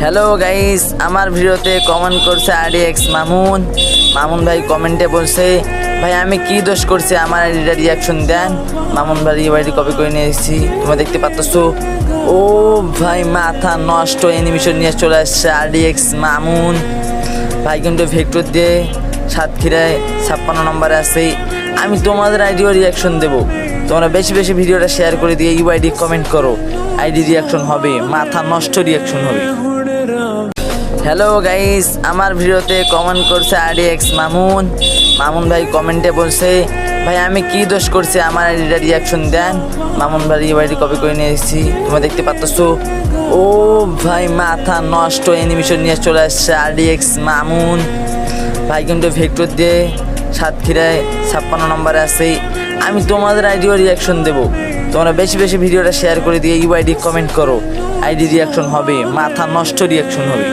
Hello guys, আমার ভিডিওতে comment করছে আরডিএক্স মামুন। মামুন ভাই কমেন্টে বলছে, ভাই আমি কি দোষ করছি, আমার আইডিটা রিয়াকশন দেন। মামুন ভাই এই কপি করে নিয়ে এসেছি, তোমরা দেখতে পাচ্ছ। ও ভাই মাথা নষ্ট অ্যানিমেশন নিয়ে চলে আসছে আরডিএক্স মামুন ভাই, কিন্তু ভেক্টর দিয়ে সাতক্ষীরায় 56 নম্বরে আছে। আমি তোমাদের আইডিও রিয়াকশন দেবো, তোমরা বেশি বেশি ভিডিওটা শেয়ার করে দিয়ে ইউআইডি কমেন্ট করো, আইডি রিয়াকশন হবে, মাথা নষ্ট রিয়াকশন হবে। হ্যালো গাইস, আমার ভিডিওতে কমেন্ট করছে আরডিএক্স মামুন। মামুন ভাই কমেন্টে বলছে, ভাই আমি কি দোষ করছি, আমার আইডিটা রিয়াকশন দেন। মামুন ভাই ইউআইডি কপি করে নিয়ে এসেছি, তোমরা দেখতে পাচ্ছ। ও ভাই মাথা নষ্ট অ্যানিমেশন নিয়ে চলে আসছে আরডিএক্স মামুন ভাই, কিন্তু ভেক্টর দিয়ে সাতক্ষীরায় 56 নম্বরে আছে। আমি তোমাদের আইডিও রিয়াকশন দেবো, তোমরা বেশি বেশি ভিডিওটা শেয়ার করে দিয়ে ইউআইডি কমেন্ট করো, আইডি রিয়াকশন হবে, মাথা নষ্ট রিয়াকশন হবে।